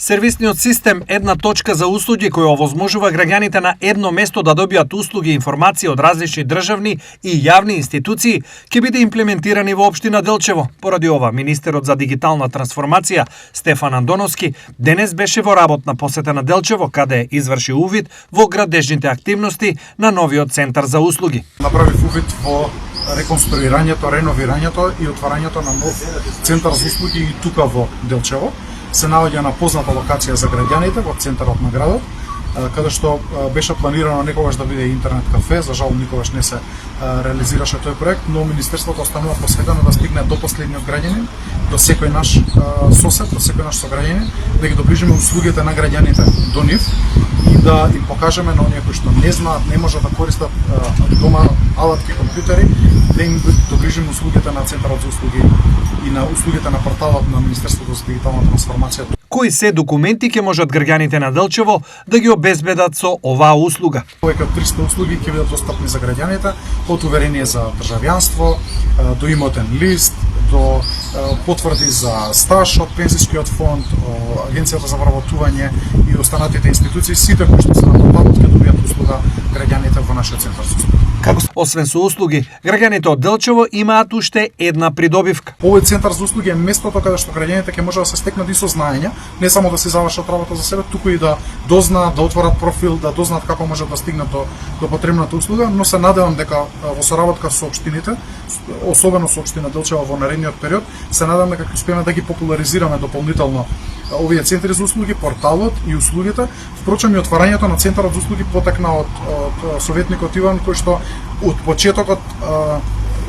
Сервисниот систем една точка за услуги кој овозможува граѓаните на едно место да добијат услуги и информации од различни државни и јавни институции ќе биде имплементирани во општина Делчево. Поради ова, министерот за дигитална трансформација Стефан Андоновски денес беше во работна посета на Делчево, каде изврши увид во градежните активности на новиот центар за услуги. Направив увид во реконструирањето, реновирањето и отварањето на нов центар за услуги и тука во Делчево. Се наоѓа на позната локација за граѓаните во центарот на градот, каде што беше планирано некогаш да биде интернет кафе, за жал никогаш не се реализираше тој проект, но министерството останува посветено да стигне до последниот граѓанин, до секој наш сосед, до секој наш сограѓанин, да ги доближиме услугите на граѓаните до нив и да им покажеме на оние кои што не знаат, не можат да користат дома алатки, компјутери, да им доближиме услугите на центарот за услуги и на услугите на порталот на Министерството за дигитална трансформација. Кои се документи ќе можат граѓаните на Делчево да ги обезбедат со оваа услуга? Повеќе од 300 услуги ќе бидат достапни за граѓаните, од уверение за државјанство, до имотен лист, до потврди за стаж од пензискиот фонд, Агенцијата за вработување и останатите институции, сите кои што се на порталот ќе добијат услуга граѓаните во нашиот центар за услуги. Освен со услуги, граѓаните од Делчево имаат уште една придобивка. Овој центар за услуги е местото каде што граѓаните ќе можат да се стекнат и со знаења, не само да се завршат работа за себе, туку и да дознаат, да отворат профил, да дознаат како можат да стигнат до потребната услуга, но се надевам дека во соработка со општините, особено со општина Делчево во наредниот период, се надевам дека ќе успееме да ги популаризираме дополнително овие центри за услуги, порталот и услугите. Впрочем, и отварањето на центарот за услуги потекна од советникот Иван, кој што од почетокот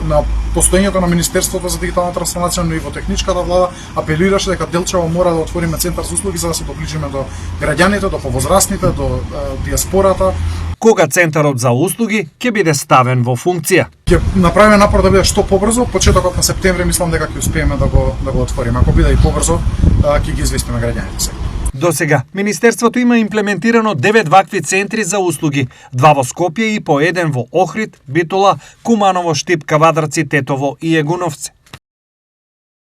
на постоењето на Министерството за дигитална трансформација, но и во техничката влада апелираше дека Делчево мора да отвориме центар за услуги за да се доближиме до граѓаните, до повозрастните, до диаспората. Кога центарот за услуги ќе биде ставен во функција? Ќе направиме напор да биде што побрзо, почетокот на септември мислам дека ќе успееме да го отвориме. Ако биде и побрзо, ќе ги известиме граѓаните. До сега, Министерството има имплементирано 9 вакви центри за услуги, 2 во Скопје и по еден во Охрид, Битола, Куманово, Штип, Кавадарци, Тетово и Егуновци.